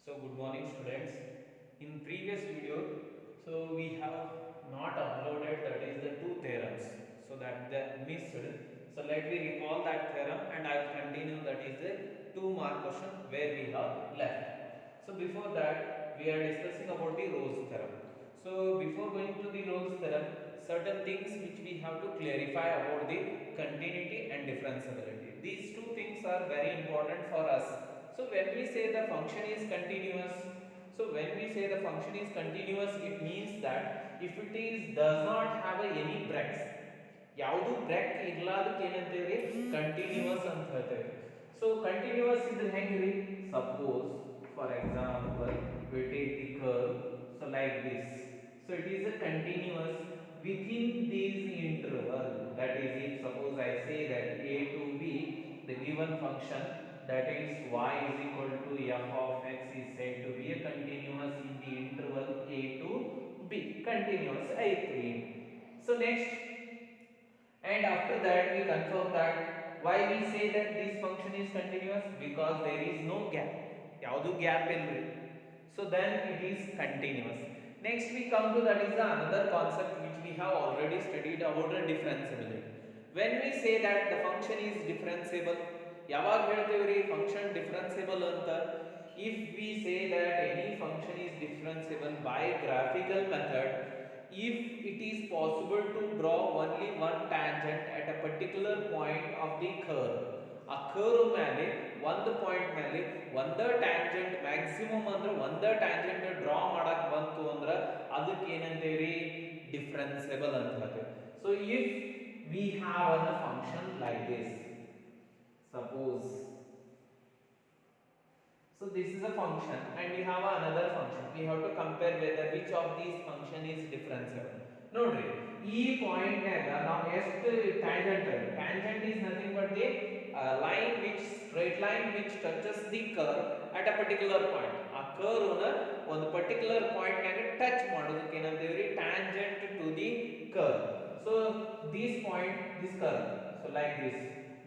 So good morning students. In previous video, so we have not uploaded that is the two theorems. So that the missed. So let me recall that theorem and I will continue that is the 2 mark question where we have left. So before that we are discussing about the Rolle's theorem. So before going to the Rolle's theorem, certain things which we have to clarify about the continuity and differentiability. These two things are very important for us. So when we say the function is continuous, so when we say the function is continuous, it means that if it is does not have any breaks, ಯಾವುದು break ಇರ್ಲಾದಕ್ಕೆ ಏನಂತೇವೆ continuous ಅಂತ ಹೇಳ್ತೇವೆ. So continuous ಇದ್ರೆ ಹೆಂಗ್ರಿ, suppose for example we take the curve so like this, so it is a continuous within this interval. That is, if suppose I say that a to b, the given function that is y is equal to f of x is said to be a continuous in the interval a to b, continuous I3. So next, and after that we confirm that why we say that this function is continuous, because there is no gap, ಯಾವುದು gap ಇಲ್ರಿ, so then it is continuous. Next we come to that is the another concept which we have already studied about the differentiability. When we say that the function is differentiable, ಯಾವಾಗ ಹೇಳ್ತೇವ್ರಿ function differentiable ಅಂತ, if we say that any function is differentiable by graphical method, if it is possible to draw only one tangent at a particular point of the curve, ಆ curve ಮೇಲೆ ಒಂದು point ಮೇಲೆ ಒಂದ tangent maximum ಅಂದ್ರೆ ಒಂದ tangent draw ಮಾಡಕ್ ಬಂತು ಅಂದ್ರೆ ಅದಕ್ಕೆ ಏನಂತೇವ್ರಿ, ಡಿಫರೆನ್ಸಿಬಲ್ ಅಂತ ಹೇಳ್ತೇವೆ. So if we have a function like this, suppose, so this is a function and we have another function, we have to compare whether which of these function is differentiable. ನೋಡ್ರಿ, ಈ point ನಾಗ ನಾವು ಎಷ್ಟು tangent is nothing but the line which straight line which touches the curve at a particular point. ಆ curve ನ ಒಂದು particular point ನಾಗ touch ಮಾಡೋದಕ್ಕೆ ಏನಂತೇವ್ರಿ, tangent to the curve. So this point, this curve, so like this,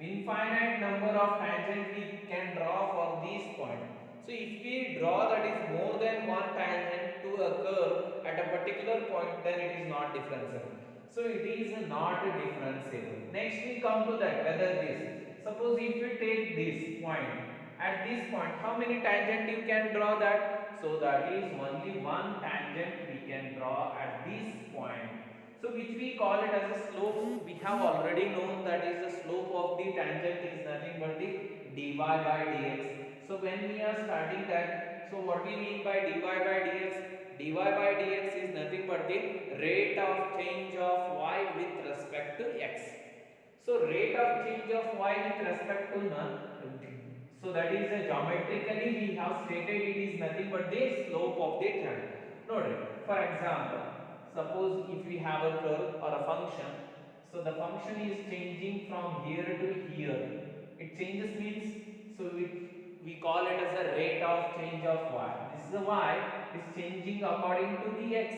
infinite number of tangent we can draw for this point. So if we draw that is more than one tangent to a curve at a particular point, then it is not differentiable. So it is not differentiable. Next we come to that whether this, suppose if we take this point, at this point how many tangent you can draw that, so that is only one tangent we can draw at this point. So which we call it as a slope. We have already known that is the slope of the tangent is nothing but the dy by dx. So when we are starting that, so what we mean by dy by dx, dy by dx is nothing but the rate of change of y with respect to x. So rate of change of y with respect to so that is geometrically we have stated it is nothing but the slope of the tangent. Nodri, for example, suppose if we have a curve or a function, so the function is changing from here to here, it changes means, so we call it as a rate of change of y. This is a y is changing according to the x.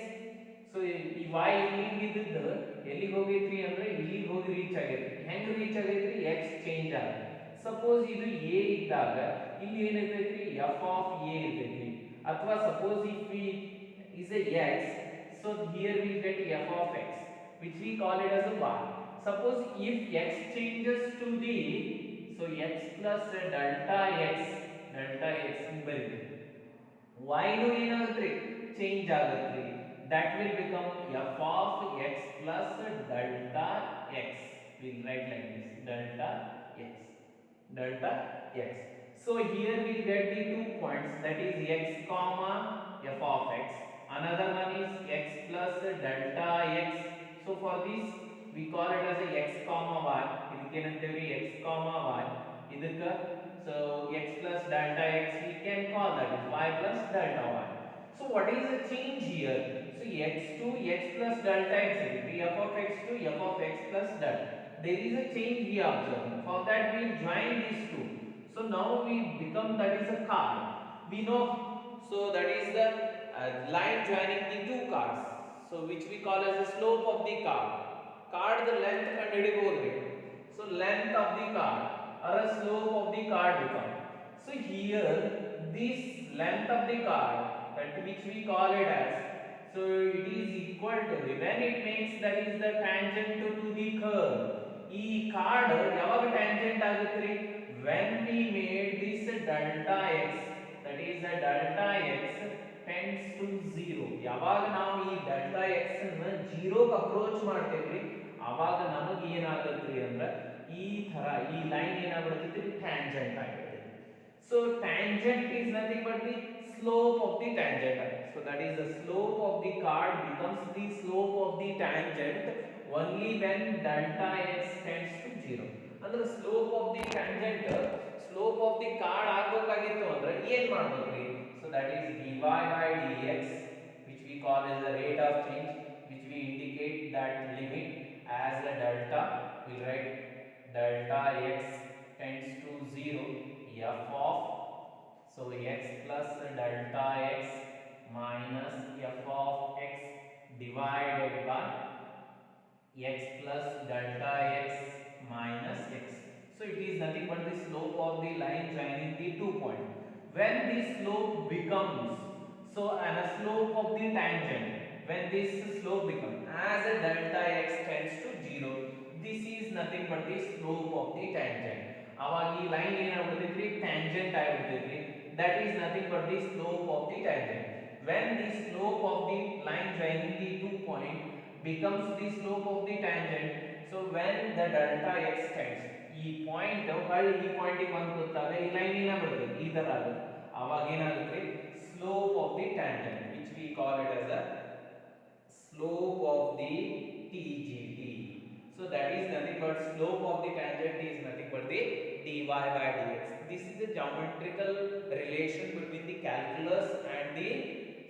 So ಈ y ಇಲ್ಲಿಗಿದ್ದು ಎಲ್ಲಿಗೆ ಹೋಗೈತ್ರಿ ಅಂದ್ರೆ ಇಲ್ಲಿಗೆ ಹೋಗಿ reach ಆಗೈತ್ರಿ. ಹೆಂಗ್ reach ಆಗೈತ್ರಿ, x change ಆಗ. ಸಪೋಸ್ ಇದು a ಇದ್ದಾಗ ಇಲ್ಲಿ ಏನೈತೈತ್ರಿ, f of a ಇರ್ತೈತ್ರಿ. ಅಥವಾ suppose if we is a x, so here we get f of x which we call it as a y. Suppose if x changes to the, so x plus delta x in ಬರೀತೀವಿ, y ನು ಏನಾಗುತ್ತೆ, change ಆಗುತ್ತೆ, that will become f of x plus delta x. We'll write like this, delta x. So here we get the 2 points, that is x comma f of x, another one is x plus delta x. So for this we call it as a x comma y, ಇದಕ್ಕೆ ಏನಂತೇವ್ರಿ, x comma y, ಇದಕ್ಕ so x plus delta x we can call that is y plus delta y. So what is the change here, so x to x plus delta x, f of x to f of x plus delta, there is a change we observe. For that we join these two, so now we become that is a card, we know, so that is the line joining the two cards, so which we call as the slope of the card. Card the length ಕಂಡುಹಿಡಿಯಬಹುದು, so length of the card or a slope of the card become, so here this length of the chord, that which we call it as, so it is equal to the, when it makes, that is the tangent to the curve. ಈ chord ಯಾವಾಗ tangent ಆಗುತ್ತ್ರಿ, when we made this delta x, that is the delta x tends to 0. ಯಾವಾಗ ನಾವು ಈ delta x ಅನ್ನು 0 ಗೆ approach ಮಾಡ್ತೇವ್ರಿ, ಆವಾಗ ನಮಗೆ ಏನಾಗುತ್ತೆ ಅಂದ್ರೆ ಈ ತರ ಈ ಲೈನ್ ಏನಾಗ್ಬಿಡುತ್ತೆ, tangent ಆಗುತ್ತೆ. So tangent is nothing but the slope of the tangent. So that is the slope of the chord becomes the slope of the tangent only when delta x tends to 0. ಅಂದ್ರೆ slope of the tangent, slope of the chord ಆಗಬೇಕಾಗಿತ್ತು ಅಂದ್ರೆ ಏನು ಮಾಡಬೇಕ್ರಿ? So that is dy by dx, which we call as the rate of change, which we indicate that limit as a delta. We write delta x tends to 0, f of, so x plus delta x minus f of x divided by x plus delta x minus x. So it is nothing but the slope of the line joining the 2 points. When this slope becomes, so and a slope of the tangent, when this slope becomes as a delta x tends to 0, this is nothing but the slope of the tangent. ಅವಾಗ ಈ line ಏನಾಗ್ಬಿಡ್ತೈತ್ರಿ, tangent ಆಗಿಬಿಡ್ತೈತ್ರಿ. That is nothing but the slope of the tangent. When the slope of the line joining the 2 point becomes the slope of the tangent, so when the delta x tends, ಈ point ಹೊಳ್ಳಿ ಈ ಪಾಯಿಂಟಿಗೆ ಬಂದು ಕೂತಾಗ ಈ line ಏನಾಗ್ಬಿಡ್ತೈತಿ, ಈ ತರ ಆಗುತ್ತೆ. ಅವಾಗ ಏನಾಗುತ್ತೆ, slope of the tangent, which we call it as a slope of the TGT. So that is nothing but slope of the tangent is nothing but the dy by dx. This is the geometrical relation between the calculus and the,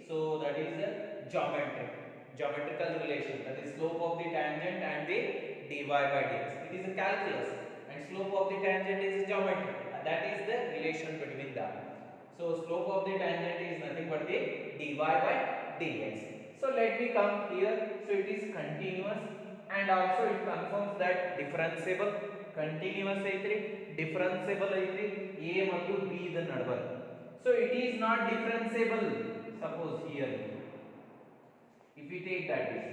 so that is the geometrical relation, that is slope of the tangent and the dy by dx. It is a calculus and slope of the tangent is geometry. That is the relation between them. So slope of the tangent is nothing but the dy by dx. So let me come here. So it is continuous and also it confirms that differentiable. Continuous ಐತ್ರಿ, differentiable ಐತ್ರಿ, a ಮತ್ತು b the ನಡುವೆ. So it is not differentiable. Suppose here if we take that is,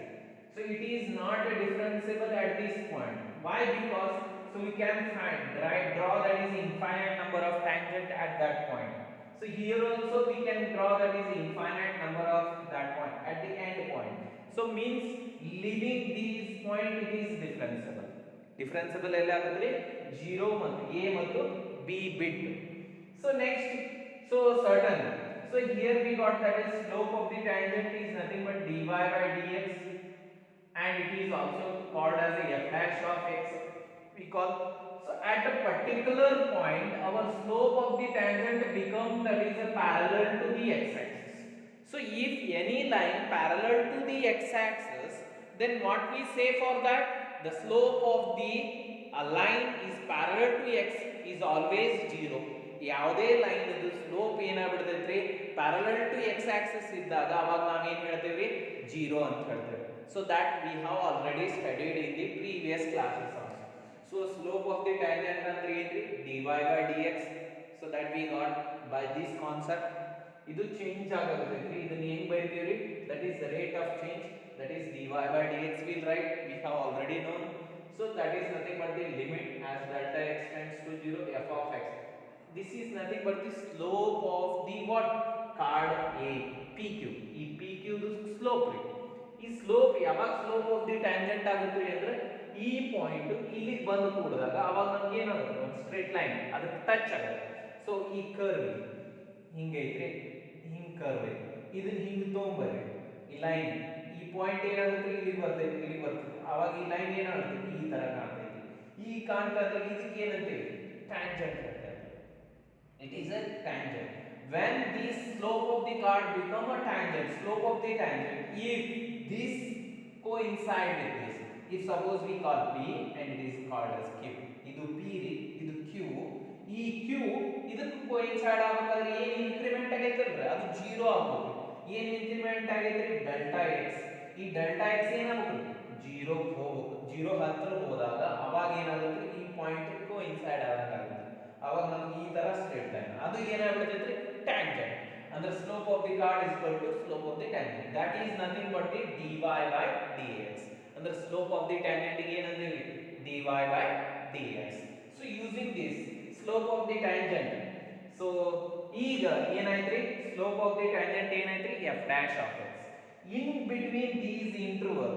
so it is not differentiable at this point. Why? Because so we can find, right, draw that is infinite number of tangent at that point. So here also we can draw that is infinite number of that point at the end point. So means leaving these point it is differentiable. Differentiable ಎಲ್ಲ ಆಗುತ್ತೆ 0 ಮತ್ತು a ಮತ್ತು b bit. So next, so certain, so here we got that is slope of the tangent is nothing but dy by dx, and it is also called as a f dash of x. We call, so at a particular point our slope of the tangent become that is a parallel to the x axis. So if any line parallel to the x axis, then what we say for that, the slope of the line is parallel to x is always 0. ಯಾವುದೇ line ಇದು slope ಏನಾಗ್ಬಿಡ್ತೈತ್ರಿ, parallel to x axis ಇದ್ದಾಗ ಅವಾಗ ನಾವು ಏನು ಹೇಳ್ತೇವ್ರಿ, 0 ಅಂತ ಹೇಳ್ತೇವೆ. So that we have already studied in the previous classes also. So slope of the tangent ಅಂದ್ರೆ ಏನ್ರಿ, dy by dx. So that we got by this concept. ಇದು ಚೇಂಜ್ ಆಗುತ್ತೆ, ಇದನ್ನ ಹೆಂಗ್ ಬರೀತೀವ್ರಿ, that is the rate of change, that is dy by dx we'll write, we have already known. So that is nothing but the limit as delta x tends to 0, f of x. This is nothing but the slope of the what, chord a, pq. ಈ pq ದು slope ರೀ. ಈ slope ಯಾವಾಗ slope of the tangent ಆಗುತ್ತೆ ಅಂದ್ರೆ ಈ point ಇಲ್ಲಿಗೆ ಬಂದು ಕೂಡಿದಾಗ ಅವಾಗ ನಮ್ಗೆ ಏನಾಗುತ್ತೆ, ಒಂದು ಸ್ಟ್ರೈಟ್ ಲೈನ್ ಅದು ಟಚ್ ಆಗುತ್ತೆ. ಸೊ ಈ ಕರ್ವ್ ಹಿಂಗೈತ್ರಿ, ಹಿಂಗ್ ಕರ್ವ್ ಐತಿ, ಇದನ್ನ ಹಿಂಗ್ ತೊಗೊಂಬರ್ರಿ, ಈ ಲೈನ್ ಈ ಪಾಯಿಂಟ್ ಏನಾಗುತ್ತೆ, ಇಲ್ಲಿ ಬರ್ತೈತಿ, ಇಲ್ಲಿ ಬರ್ತೈತಿ, ಅವಾಗ ಈ ಲೈನ್ ಏನಾಗುತ್ತೆ, ಈ ತರ ಕಾಣ್ತೈತಿ. ಈ ಕಾಣ್ತಾ ಇದ್ರೆ ಇದಕ್ಕೆ ಏನಂತೀವಿ, ಟ್ಯಾಂಜೆಂಟ್ ಅಂತ. It is a tangent. When this slope of the chord become a tangent, slope of the tangent, if this coincide with this, if suppose we call P and it is called as Q, idu P ri, idu Q, ಈ Q ಇದಕ್ಕೆ coincide ಆಗಬೇಕಾದ್ರೆ ಏನು increment ಆಗೈತಲ್ರಿ, ಅದು 0 ಆಗಬೇಕು. ಏನು increment ಆಗೈತ್ರಿ, delta x. ಈ delta x ಏನಾಗಬೇಕು, 0 ಹೋಗಬೇಕು. 0 ಹತ್ರ ಹೋದಾಗ ಅವಾಗ ಏನಾಗುತ್ತೆ, ಈ ಪಾಯಿಂಟ್ ಕೋಇನ್ಸೈಡ್ ಆಗುತ್ತೆ. ಅವಾಗ ನಮ್ಗೆ ಈ ತರ ಸ್ಟ್ರೇಟ್ ಲೈನ್ ಅದು ಏನಾಗ್ಬಿಡ್ತೈತ್ರಿ, tangent. slope of the chord is equal to slope of the tangent. That is nothing but the dy by dx. ಅಂದ್ರೆ slope of the tangent ಗೆ ಏನಂದಿವಿ dy by dx. So using this slope of the tangent, so ಈಗ ಏನಾಯ್ತ್ರಿ slope of the tangent ಏನಾಯ್ತ್ರಿ f dash of x. In between these interval,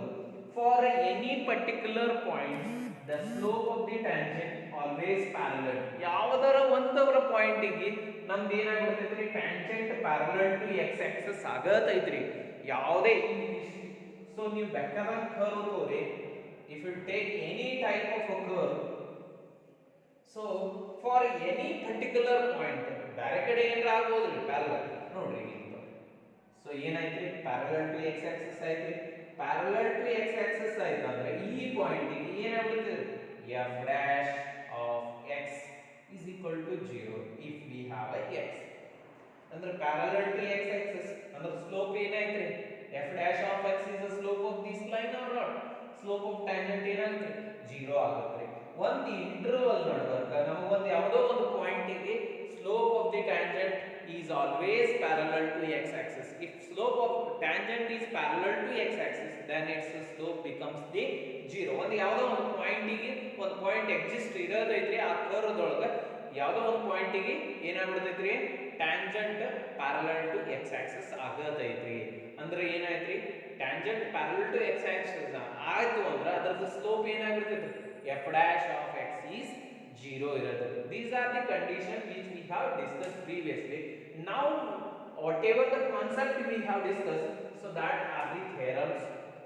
for any particular point, the slope of the tangent always parallel. ಯಾವದರ ಒಂದರ point ಗೆ ನಮ್ದು ಏನಾಗ್ಬಿಡ್ತೈತ್ರಿ tangent parallel to x axis ಆಗತೈತ್ರಿ ಯಾವುದೇ. So ನೀವು ಬೇಕಾದ ಕರ್ವ್ ತೋರಿ, if you take any type of a curve, so for any particular point ಬೇರೆ ಕಡೆ ಏನಾರ ಆಗ್ಬೋದ್ರಿ ಪ್ಯಾರಲಲ್ ನೋಡ್ರಿ ಇಲ್ಲಿ. ಸೊ ಏನಾಯ್ತ್ರಿ ಪ್ಯಾರಲಲ್ ಟು x ಆಕ್ಸಿಸ್ ಐತ್ರಿ. ಪ್ಯಾರಲಲ್ ಟು x ಆಕ್ಸಿಸ್ ಆಯ್ತು ಅಂದ್ರೆ ಈ ಪಾಯಿಂಟ್ ಗೆ ಏನಾಗ್ಬಿಡ್ತದೆ f dash of x is equal to 0 if we have a x. ಅಂದ್ರೆ parallel to x axis ಅಂದ್ರೆ slope ಏನಾಯ್ತ್ರಿ f dash of x is the slope of this line or not. Slope of tangent ಏನಾಗುತ್ತೆ 0 ಆಗುತ್ತೆ. ಒಂದು interval ನಡುವರ್ಕ ನಮಗೆ ಒಂದು ಯಾವುದೋ ಒಂದು point ಗೆ slope of the tangent is always parallel to x axis. If slope of tangent is parallel to x axis, then its slope becomes the 0. ಒಂದು ಯಾವುದೋ ಒಂದು ಪಾಯಿಂಟ್ ಗೆ ಒಂದು ಪಾಯಿಂಟ್ ಎಕ್ಸಿಸ್ಟ್ ಇರೋದೈತ್ರಿ ಆ ಕರ್ವ್ ದೊಳಗೆ ಯಾವುದೋ ಒಂದು ಪಾಯಿಂಟ್ ಗೆ ಏನಾಗ್ಬಿಡ್ತೈತ್ರಿ tangent parallel to x axis ಆಗತೈತ್ರಿ. ಅಂದ್ರೆ ಏನಾಯ್ತ್ರಿ tangent parallel to x axis ಆಯ್ತು ಅಂದ್ರೆ ಅದರ ಸ್ಲೋಪ್ ಏನಾಗಿರ್ತೈತಿ f dash of x is 0 ಇರುತ್ತೆ. These are the conditions which we have discussed previously. Now whatever the concept we have discussed, so that are the theorems,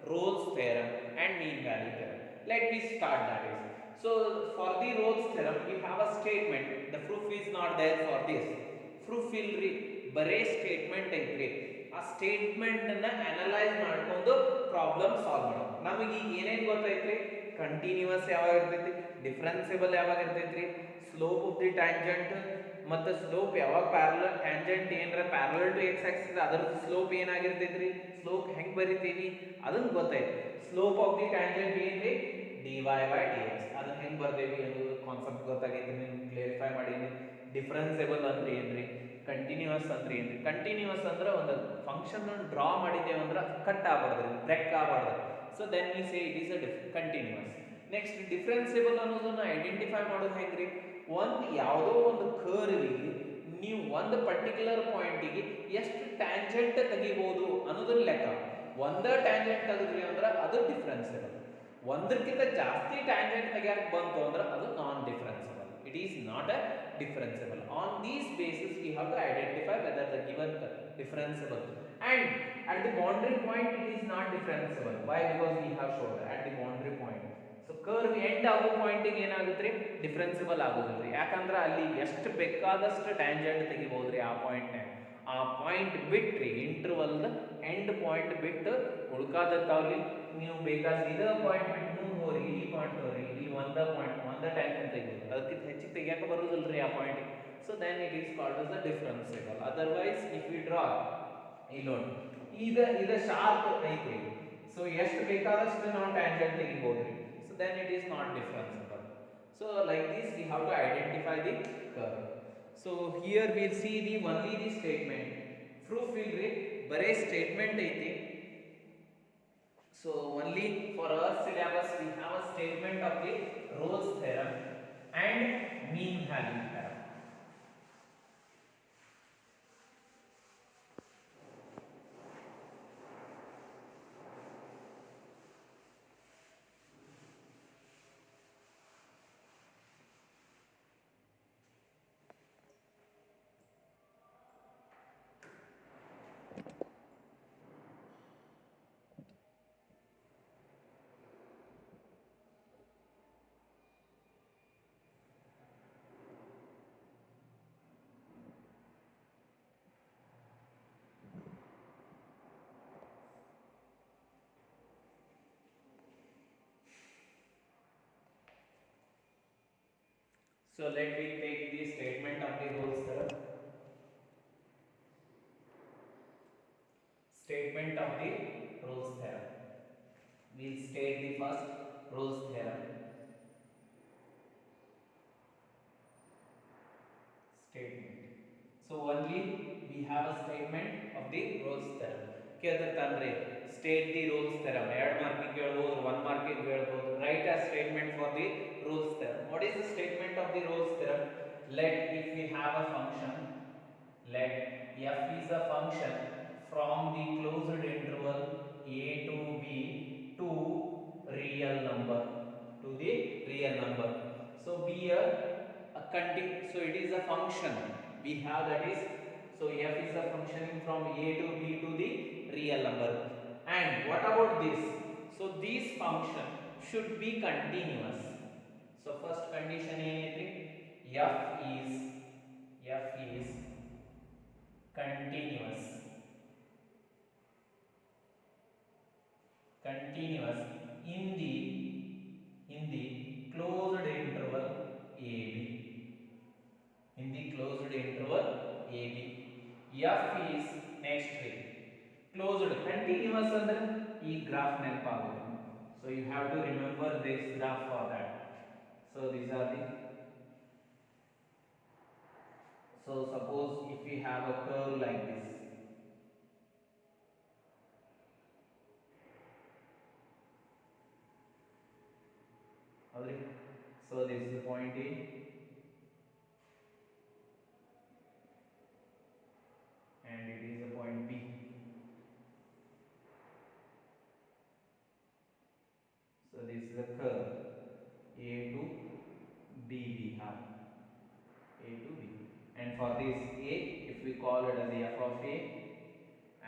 Rolle's theorem and mean value theorem. Let me start that is. So for the Rolle's theorem we have a statement. The proof is not there for this. Proof ಇಲ್ರಿ ಬರೇ statement ಐತ್ರಿ. ಆ statement ಅನ್ನ analyse ಮಾಡ್ಕೊಂಡು problem solve ಮಾಡೋದು. ನಮಗೆ ಈಗ ಏನೇನು ಗೊತ್ತೈತ್ರಿ ಕಂಟಿನ್ಯೂಸ್ ಯಾವಾಗ ಇರ್ತೈತಿ, ಡಿಫರೆನ್ಸಿಬಲ್ ಯಾವಾಗ ಇರ್ತೈತ್ರಿ, ಸ್ಲೋಪ್ ಆಫ್ ದಿ ಟ್ಯಾಂಜೆಂಟ್ ಮತ್ತು ಸ್ಲೋಪ್ ಯಾವಾಗ ಪ್ಯಾರಲಲ್ ಟ್ಯಾಂಜೆಂಟ್ ಏನರ ಪ್ಯಾರಲಲ್ ಟು x ಆಕ್ಸಿಸ್ ಅದರ ಸ್ಲೋಪ್ ಏನಾಗಿರ್ತೈತ್ರಿ, ಸ್ಲೋಪ್ ಹೆಂಗ್ ಬರಿತೀವಿ ಅದನ್ನ ಗೊತ್ತೈತಿ. ಸ್ಲೋಪ್ ಆಫ್ ದಿ ಟ್ಯಾಂಜೆಂಟ್ ಏನ್ರಿ dy by dx. ಅದನ್ನ ಹೆಂಗ್ ಬರ್ದೇವಿ ಅನ್ನೋದು ಕಾನ್ಸೆಪ್ಟ್ ಗೊತ್ತಾಗೈತಿ, ನಿಮ್ಗೆ ಕ್ಲಿಯರಿಫೈ ಮಾಡೀನಿ. ಡಿಫರೆನ್ಸಿಬಲ್ ಅಂದ್ರೆ ಏನ್ರಿ, ಕಂಟಿನ್ಯೂಸ್ ಅಂದ್ರೆ ಏನ್ರಿ. ಕಂಟಿನ್ಯೂಸ್ ಅಂದ್ರೆ ಒಂದು ಫಂಕ್ಷನ್ ಡ್ರಾ ಮಾಡಿದ್ದೇವೆ ಅಂದ್ರೆ ಕಟ್ ಆಗಬಾರ್ದು, ಬ್ರೇಕ್ ಆಗಬಾರ್ದು. So then we say it is a continuous. Next differentiable ಅನ್ನೋದನ್ನ ಐಡೆಂಟಿಫೈ ಮಾಡೋದು ಹೆಂಗ್ರಿ, ಒಂದು ಯಾವುದೋ ಒಂದು ಕರ್ವಿಗೆ ನೀವು ಒಂದು ಪರ್ಟಿಕ್ಯುಲರ್ ಪಾಯಿಂಟಿಗೆ ಎಷ್ಟು ಟ್ಯಾಂಜೆಂಟ್ ತೆಗಿಬಹುದು ಅನ್ನೋದನ್ನ ಲೆಕ್ಕ. ಒಂದೇ ಟ್ಯಾಂಜೆಂಟ್ ತೆಗೆದ್ರಿ ಅಂದ್ರೆ ಅದು ಡಿಫರೆನ್ಸಿಬಲ್. ಒಂದಕ್ಕಿಂತ ಜಾಸ್ತಿ ಟ್ಯಾಂಜೆಂಟ್ ತೆಗಿಯಕ್ಕೆ ಬಂತು ಅಂದ್ರೆ ಅದು ನಾನ್ differentiable. It is not a differentiable. On these basis we have to identify whether the given differentiable, and at the boundary point it is not differentiable. Why? Because we have shown at the boundary point. So curve end ಆಗೋ point ಗೆ ಏನಾಗುತ್ತೆ differentiable ಆಗೋದಿಲ್ಲ. ಯಾಕಂದ್ರೆ ಅಲ್ಲಿ ಎಷ್ಟು ಬೇಕಾದಷ್ಟು tangent ತೆಗಿಬಹುದ್ರಿ ಆ ಪಾಯಿಂಟ್ ನ. ಆ ಪಾಯಿಂಟ್ ಬಿಟ್ರಿ ಇಂಟರ್ವಲ್ ಎಂಡ್ ಪಾಯಿಂಟ್ ಬಿಟ್ಟು ಉಳ್ಕಾದತ್ತಾವ್ಲಿ ನೀವು ಬೇಕಾದ ಇದ ಪಾಯಿಂಟ್ ಬಿಟ್ಟು ಮುಂದೆ ಹೋರಿ ಈ ಪಾಯಿಂಟ್ ಹೋರಿ ಇಲ್ಲಿ ಒಂದ ಪಾಯಿಂಟ್ ಒಂದ ಟ್ಯಾಂಜೆಂಟ್ ತೆಗಿಬೋದು, ಅದಕ್ಕಿಂತ ಹೆಚ್ಚಿಗೆ ತೆಗಿಯಕ್ಕೆ ಬರೋದಿಲ್ರಿ ಆ point. So then it is called as the differentiable. Otherwise if we draw ಇಲ್ಲಿ ನೋಡಿ ಇದ ಶಾರ್ಪ್ ಐತ್ರಿ, ಸೊ ಎಷ್ಟು ಬೇಕಾದಷ್ಟು ನಾವು ಟ್ಯಾಂಜೆಂಟ್ ತೆಗಿಬೋದ್ರಿ. So then it is not differentiable. So like this we have to identify the curve. So here we'll see the only the statement. Proof ಇಲ್ರಿ ಬರೇ ಸ್ಟೇಟ್ಮೆಂಟ್ ಐತಿ. So only for our syllabus we have a statement of the Rolle's theorem and mean value theorem. So let me take the statement of the Rolle's theorem. Statement of the Rolle's theorem. We'll state the first Rolle's theorem. Statement. So only we have a a statement of the Rolle's theorem. ಕೇಳ್ತಿರ್ತಾನ್ರಿ state the Rolle's theorem. 2 ಮಾರ್ಕಿಗೆ ಕೇಳಬಹುದು, 1 ಮಾರ್ಕಿಗೆ ಕೇಳಬಹುದು. Write a statement for the Rolle's theorem. What is the statement of the Rolle's theorem? Let if we have a function, let f is a function from the closed interval a to b to real number, to the real number. So be so it is a function we have, that is, so f is a functioning from a to b to the real number. And what about this? So this function should be continuous. So first condition ಏನೈತ್ರಿ, f is continuous in the closed interval ab, in the closed interval ab. f is next way closed continuous ಅಂದ್ರೆ ಈ graph ನೆನಪಾಗುತ್ತೆ. So you have to remember this graph for that. So these are the, so suppose if we have a curve like this, so this is the point A, and it is the point B. So this is the curve A to B we have, A to B, and for this A, if we call it as f of A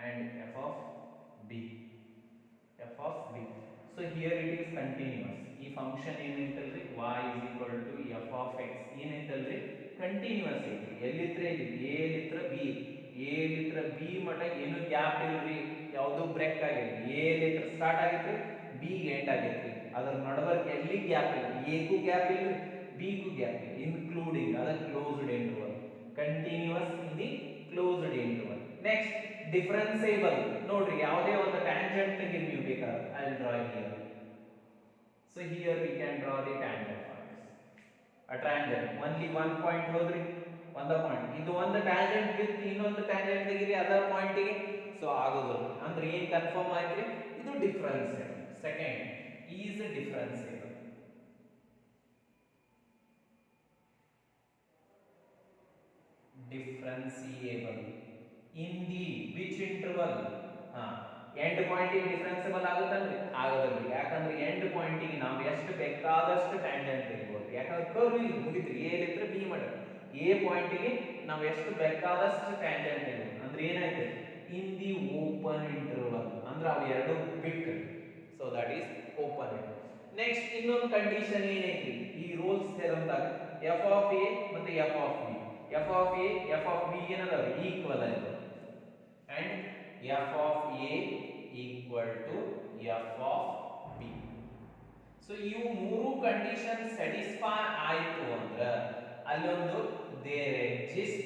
and f of B, f of B. So here it is continuous. ಈ function ಏನೈತಲ್ರಿ y is equal to f of x ಏನೈತಲ್ರಿ continuous ಐತಿ. ಎಲ್ಲಿತ್ರ ಇಲ್ಲಿ a ಲಿತ್ರ b, a ಲಿತ್ರ b ಮಟ ಏನು gap ಇಲ್ರಿ, ಯಾವುದು ಬ್ರೇಕ್ ಆಗಿಲ್ಲ. a ಲಿತ್ರ ಸ್ಟಾರ್ಟ್ ಆಗೈತ್ರಿ, b ಗೆ ಎಂಡ್ ಆಗೈತ್ರಿ. ಅದರ ನಡಬರ್ಕ ಎಲ್ಲಿ ಗ್ಯಾಪ್ ಇಲ್ಲ, a ಗೂ ಗ್ಯಾಪ್ ಇಲ್ಲ, b ಗೂ ಗ್ಯಾಪ್ ಇಲ್ಲ, ಇನ್ಕ್ಲೂಡಿಂಗ್ ಅದ closed interval, continuous in the closed interval. Next differentiable. ನೋಡ್ರಿ ಯಾವುದೇ ಒಂದು ಟ್ಯಾಂಜೆಂಟ್ ತೆಗೆದು ನೀವು ಬೇಕಾದ್ರೆ I will draw here. So here we can draw the tangent for this. A tangent only one point ಹೋದ್ರಿ, ಒಂದು ಪಾಯಿಂಟ್, ಇದು ಒಂದು ಟ್ಯಾಂಜೆಂಟ್ ಬಿತ್ತು ಇನ್ನೊಂದು ಟ್ಯಾಂಜೆಂಟ್ ತೆಗಿರಿ ಅದರ್ ಪಾಯಿಂಟ್ ಗೆ, ಸೊ ಆಗೋದಿಲ್ಲ. ಅಂದ್ರೆ ಏನು ಕನ್ಫರ್ಮ್ ಆಯ್ತ್ರಿ, ಇದು differentiable. Second is differentiable. Differentiable in the which interval? End ಪಾಯಿಂಟಿಗೆ ಡಿಫರೆನ್ಸಿಬಲ್ ಆಗುತ್ತಂದ್ರೆ ಆಗೋದಿಲ್ಲ. ಯಾಕಂದ್ರೆ ಎಂಡ್ ಪಾಯಿಂಟಿಗೆ ನಾವು ಎಷ್ಟು ಬೇಕಾದಷ್ಟು ಟ್ಯಾಂಜೆಂಟ್ ತೆಗಿಬಹುದು. ಯಾಕಂದ್ರೆ ಕರ್ವ್ ಇಲ್ಲಿ ಮುಗಿತ್ರಿ, ಎ ಲಿತ್ರ ಬಿ ಮಾಡ ಎ ಪಾಯಿಂಟಿಗೆ ನಾವು ಎಷ್ಟು ಬೇಕಾದಷ್ಟು ಟ್ಯಾಂಜೆಂಟ್ ತೆಗಿಬಹುದು. ಅಂದ್ರೆ ಏನಾಯ್ತು, ಇನ್ ದಿ ಓಪನ್ ಇಂಟರ್ವಲ್ ಅಂದ್ರೆ ಅವು ಎರಡು ಬಿಟ್ಟು, so that is open interval. Next ಇನ್ನೊಂದು ಕಂಡೀಷನ್ ಏನೈತಿ ಈ ರೂಲ್ಸ್ ಥಿಯರಮ್ದಾಗ, ಎಫ್ ಆಫ್ ಎ ಮತ್ತೆ F of B, F of A F of B ಏನದಾವ ಈಕ್ವಲ್ ಆಯ್ತು, and f of a equal to f of b. So ಇವು ಮೂರು condition satisfy ಆಯಿತು ಅಂದ್ರೆ ಅಲ್ಲೊಂದು there exist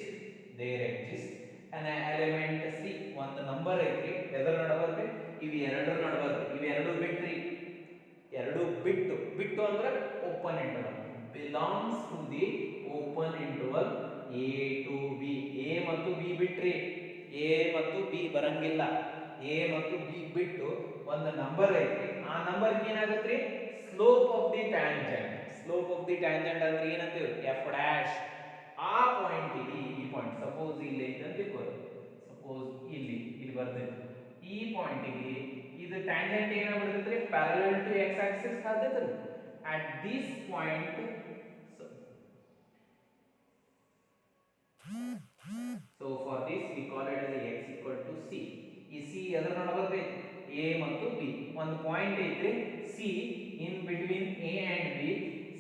an element c, ಒಂದು number ಐತ್ರಿ, ಎದರ ನಡಬರ್ರಿ, ಇವೆರಡು ನಡಬರ್ರಿ, ಇವೆರಡು ಬಿಟ್ರಿ, ಎರಡು ಬಿಟ್ಟು ಅಂದ್ರೆ open interval, belongs to the open interval a to b. a ಮತ್ತು b ಬಿಟ್ರಿ, a ಮತ್ತು b ಬರಂಗಿಲ್ಲ, a ಮತ್ತು b ಬಿಟ್ಟು ಒಂದು ನಂಬರ್ ಐತಿ, ಆ ನಂಬರ್ ಏನಾಗುತ್ತೆ, slope of the tangent. Slope of the tangent ಅಂದ್ರೆ ಏನಂತೀವಿ, f ಡ್ಯಾಶ್. ಆ ಪಾಯಿಂಟ್ ಗೆ ಈ ಪಾಯಿಂಟ್ ಸಪೋಸ್ ಇಲ್ಲಿ ಐತೆ ಅಂತ ತಿಳ್ಕೊಳ್ಳಿ, ಸಪೋಸ್ ಇಲ್ಲಿ ಬರ್ತೈತಿ, ಈ ಪಾಯಿಂಟ್ ಗೆ ಇದು ಟ್ಯಾಂಜೆಂಟ್ ಏನಾಗ್ಬಿಡ್ತೈತ್ರಿ, ಪ್ಯಾರಲಲ್ ಟು x ಆಕ್ಸಿಸ್ ಆಗ್ತೈತ್ರಿ. at this point, so for this we call it as x equal to c. ಈ c ಎದರ ನಡಬರ್ಬೇಕು, a ಮತ್ತು b, ಒಂದು ಪಾಯಿಂಟ್ ಐತ್ರಿ c in between a and b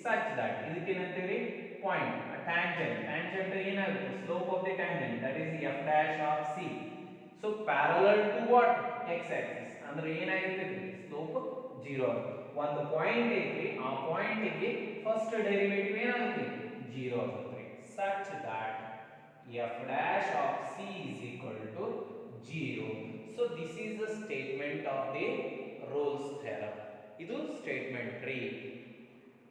such that ಇದಕ್ಕೆ ಏನಂತೀವಿ point, tangent ಏನಾಗುತ್ತೆ, slope of the tangent, that is f dash of c. so parallel to what, x axis, ಅಂದ್ರೆ ಏನಾಗಿರ್ತೈತಿ, slope 0. ಒಂದು point ಐತ್ರಿ, ಆ ಪಾಯಿಂಟ್ ಗೆ ಫಸ್ಟ್ ಡೆರಿವೇಟಿವ್ ಏನಾಗುತ್ತೆ, 0 ಆಗುತ್ತೆ, such that f dash of c is equal to 0. so this is the statement of the Rolle's theorem. ಇದು statement 3.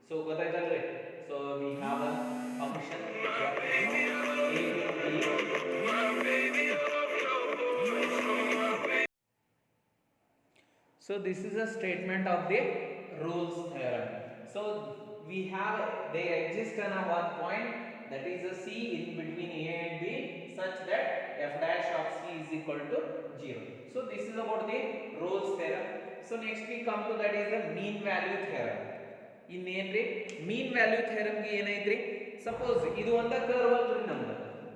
so ಗೊತ್ತಾಯ್ತಲ್ರಿ, so we have a function f of a to b So this is a statement of the Rolle's theorem. So we have they exist on a one point, that is a C in between A and B, such that f dash of C is equal to 0. So this is about the Rolle's theorem. So next we come to that is the mean value theorem. ಇನ್ನೇನ್ರಿ mean value ಥಿಯರಮ್ಗೆ ಏನೈತ್ರಿ, suppose ಇದು ಒಂದ curve ಅಲ್ರಿ ನಮ್ದು,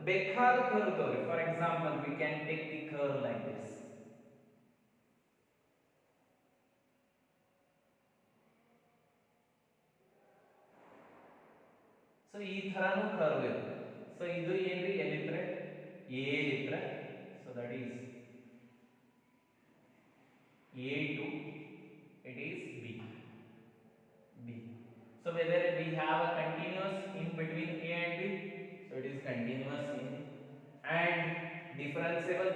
ಬೇಕಾದ curve ತಗೋರಿ. For example we can take the curve like this. So ಈ ಥರನೂ ಕರ್ವ್ ಇದೆ. ಸೊ ಇದು ಏನ್ರಿ ಎಲ್ಲಿದ್ರೆ ಎ ಇದ್ರೆ, so that is a to it is b. So whether we have a continuous in between a and b, so it is continuous in, and differentiable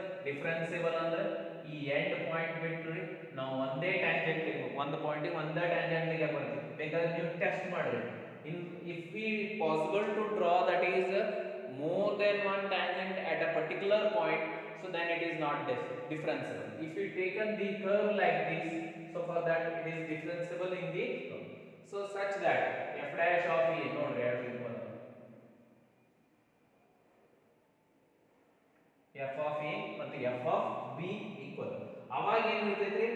ಅಂದ್ರೆ ಈ end point ಬಿಟ್ರಿ ನಾವು ಒಂದೇ ಟ್ಯಾಂಜೆಂಟ್ ಒಂದು ಪಾಯಿಂಟ್ ಒಂದೇ tangent ಗೆ ಬರ್ತೀವಿ. ಬೇಕಾದ್ರೆ ನೀವು ಟೆಸ್ಟ್ ಮಾಡ್ರಿ, if we possible to draw that is more than one tangent at a particular point, so then it is not differentiable. If we taken the curve like this, so for that it is differentiable in the curve. So such that f dash of a nodri at equal f of a ಮತ್ತು f of b equal, ಅವಾಗ ಏನು ಇರ್ತೈತ್ರಿ,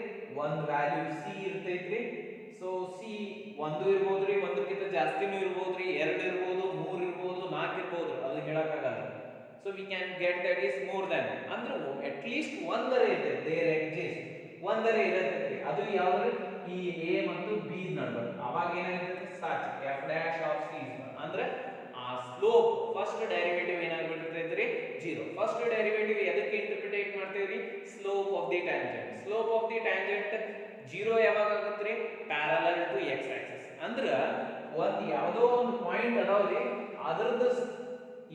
ಒಂದು value c ಇರ್ತೈತ್ರಿ. So C ಒಂದು ಇರ್ಬೋದ್ರಿ, ಒಂದಕ್ಕಿಂತ ಜಾಸ್ತಿನೂ ಇರ್ಬೋದ್ರಿ, ಎರಡು ಇರ್ಬೋದು, ಮೂರು ಇರ್ಬೋದು, ನಾಲ್ಕು ಇರ್ಬೋದು, ಅದು ಹೇಳಕ್ಕಾಗಲ್ಲ. So we can get that is more than ಅಂದ್ರೆ ಅಟ್ ಲೀಸ್ಟ್ ಒಂದರ ಇದೆ, ದೇರ್ ಎಕ್ಸಿಸ್ಟ್ ಒಂದರ ಇರತೈತ್ರಿ. ಅದು ಯಾವ್ದು, ಈ ಎ ಮತ್ತು ಬಿ ನಡುವೆ. ಅವಾಗ ಏನಾಗಿರ್ತೈತಿ, such f dash of c ಅಂದ್ರೆ ಆ ಸ್ಲೋಪ್ ಫಸ್ಟ್ ಡೈರಿವೇಟಿವ್ ಏನಾಗ್ಬಿಟ್ಟಿರ್ತೈತ್ರಿ, 0. ಫಸ್ಟ್ ಡೈರಿವೇಟಿವ್ ಎದಕ್ಕೆ ಇಂಟರ್ಪ್ರಿಟೇಟ್ ಮಾಡ್ತೇವ್ರಿ, slope of the tangent. Slope of the tangent 0 ಯಾವಾಗ ಆಗುತ್ತ್ರಿ, ಪ್ಯಾರಲಲ್ ಟು ಎಕ್ಸ್ ಆಕ್ಸಿಸ್. ಅಂದ್ರ ಒಂದು ಯಾವುದೋ ಒಂದು ಪಾಯಿಂಟ್ ಅದಾವ್ರಿ, ಅದರದ್ದು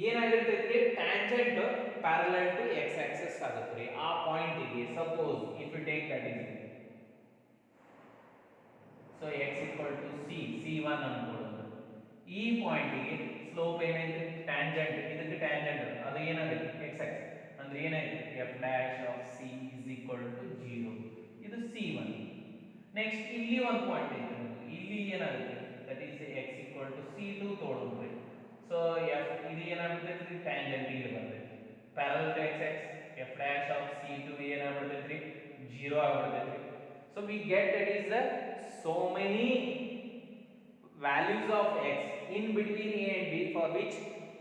ಏನಾಗಿರ್ತೈತ್ರಿ, tangent parallel to x axis ಆಗುತ್ತ್ರಿ ಆ ಪಾಯಿಂಟಿಗೆ. Suppose if you take that is, so x equal to c, c1 ಅನ್ಕೊಳ್ಳೋದು. ಈ ಪಾಯಿಂಟಿಗೆ ಸ್ಲೋಪ್ ಏನೈತಿ, ಟ್ಯಾಂಜೆಂಟ್, ಇದಕ್ಕೆ ಟ್ಯಾಂಜೆಂಟ್ ಅದು ಏನಾಗುತ್ತೆ, x ಆಕ್ಸಿಸ್. ಅಂದ್ರೆ ಏನಾಯ್ತು, f dash of c is equal to 0. ಇದು c1. ನೆಕ್ಸ್ಟ್ ಇಲ್ಲಿ ಒಂದು ಪಾಯಿಂಟ್ ಐತೆ, ಇಲ್ಲಿ ಏನಾಗುತ್ತೆ, that is x equal to c2 ತಗೊಳ್ರಿ. ಸೊ f ಇದು ಏನಾಗ್ಬಿಡ್ತೈತಿ, ಟ್ಯಾಂಜೆಂಟ್ ಇಲ್ಲಿ ಬರ್ತೈತಿ, parallel to x axis. f dash of c2 ಏನಾಗ್ಬಿಡ್ತೈತಿ, 0 ಆಗ್ಬಿಡ್ತೈತಿ. So we get that is so many values of x in between a and b for which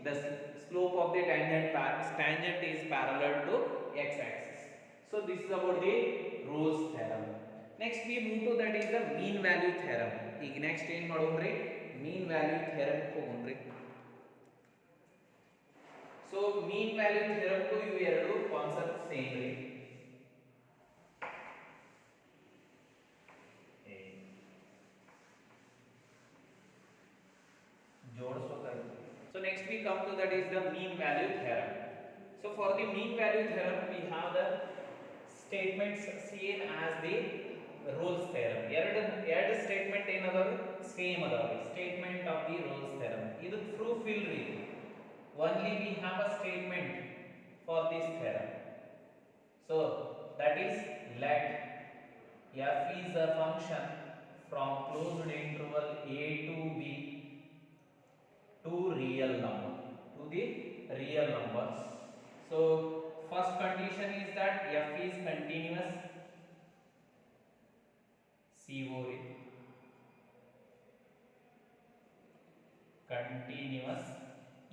the slope of the tangent is parallel to x axis. So this is about the Rolle's theorem. Next we move to that is the mean value theorem. ಈಗ next ಏನು ಮಾಡೋಣ್ರಿ, mean value theorem ಹೋಗೋಣ್ರಿ. So mean value theorem ಗೂ ಇವು ಎರಡು concept same ರೀ. So next we come to that is the mean value theorem. So for the mean value theorem we have the statements same as the Rolle's theorem. ಎರಡು statement ಏನದಾವೆ, same ಅದಾವೆ. Statement of the Rolle's theorem ಇದು proof ಇಲ್ರಿ, only we have a statement for this theorem. So that is let f is a function from closed interval a to b to real number, to the real numbers. So first condition is that f is continuous, COA, continuous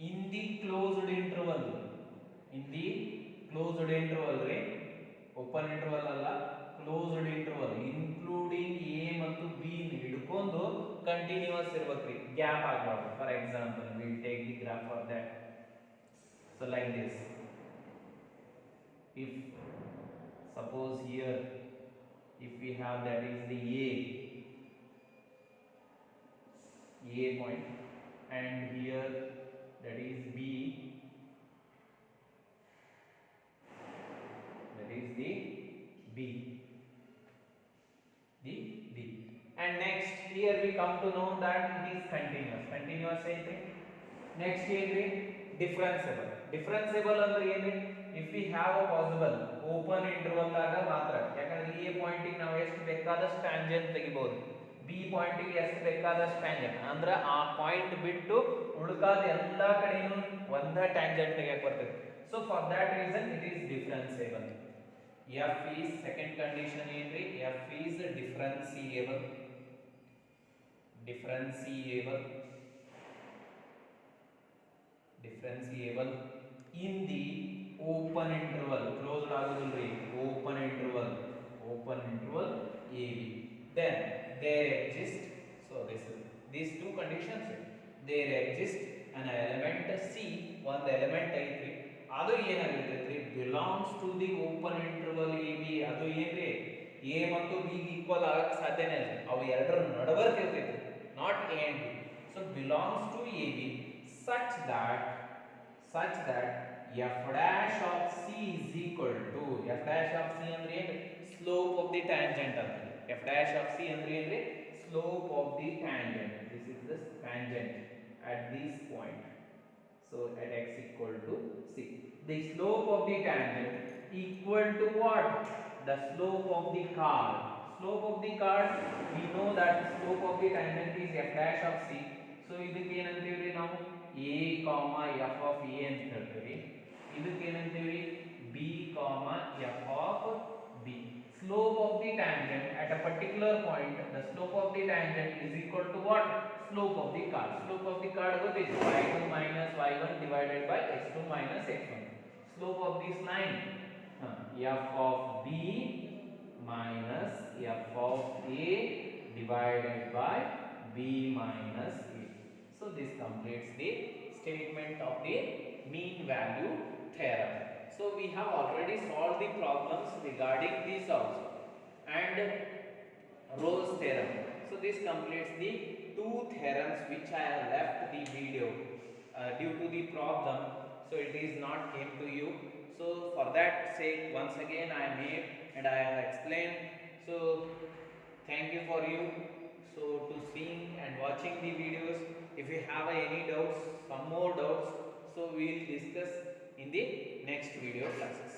in the closed interval, in the closed interval re, open interval ಅಲ್ಲ, closed interval including a ಮತ್ತು b ಹಿಡ್ಕೊಂಡು continuous ಇರಬೇಕ್ರಿ, gap ಆಗಬಾರ್ದು. For example we'll take the graph for that. So like this, if suppose here if we have that is the a point and here that is b, that is the b, and next here we come to know that it is continuous ಐತಿ. Next ಏನ್ರಿ, differentiable. Differentiable ಅಂದ್ರೆ ಏನ್ರಿ, if we have a possible open interval ದಾಗ ಮಾತ್ರ, ಯಾಕಂದ್ರೆ A ಪಾಯಿಂಟಿಗೆ ನಾವು ಎಷ್ಟು ಬೇಕಾದಷ್ಟು ಟ್ಯಾಂಜೆಂಟ್ ತೆಗಿಬಹುದು, ಬಿ ಪಾಯಿಂಟಿಗೆ ಎಷ್ಟು ಬೇಕಾದಷ್ಟು ಟ್ಯಾಂಜೆಂಟ್, ಅಂದ್ರೆ ಆ ಪಾಯಿಂಟ್ ಬಿಟ್ಟು ಉಳ್ಕಾದ ಎಲ್ಲಾ ಕಡೆನೂ ಒಂದ ಟ್ಯಾಂಜೆಂಟ್ ತೆಗಿಯಕ್ಕೆ ಬರ್ತದೆ. So for that reason it is differentiable. F is second condition ಏನ್ರಿ, f is differentiable. differentiable in the open interval, closed agudilri, open interval AB. Then there exists, so this is these two conditions, there exists an element C, one element ಐತ್ರಿ, ಅದು ಏನಾಗಿರ್ತೈತ್ರಿ, belongs to the open interval AB. ಅದು ಏನ್ರಿ, A ಮತ್ತು B ಗೆ equal ಆಗಕ್ಕೆ ಸಾಧ್ಯನೇ ಇಲ್ಲ, ಅವು ಎರಡರ ನಡಬರ್ಕ್ ಇರ್ತೈತಿ, not A and B. So belongs to AB such that f dash of C is equal to, f dash of C ಅಂದ್ರೆ ಏನು, slope of the tangent ಅಂತ. f dash of C ಅಂದ್ರೆ ಏನ್ರಿ, slope of the tangent. This is the tangent at this point. So at x equal to C, the slope of the tangent equal to what, the slope of the chord. Slope of the chord, we know that slope of the tangent is f dash of C. So ಇದಕ್ಕೆ ಏನಂತೀವಿ ನಾವು, a f of a ಅಂತ ಹೇಳ್ತೀವಿ, ಇದಕ್ಕೆ ಏನಂತೀವಿ, b f of b. Slope of the tangent at a particular point, the slope of the tangent is equal to what, slope of the chord. Slope of the chord ಗೊತ್ತಿದೆ, y2 minus y1 divided by x2 minus x1. Slope of this line, f of b minus f of a divided by b minus a. So this completes the statement of the mean value theorem. So we have already solved the problems regarding this also and Rolle's theorem. So this completes the two theorems which I have left the video due to the problem, so it is not came to you. So for that sake, once again I made and I have explained. So thank you for you, so to seeing and watching the videos. If you have any doubts, some more doubts, so we will discuss in the next video classes.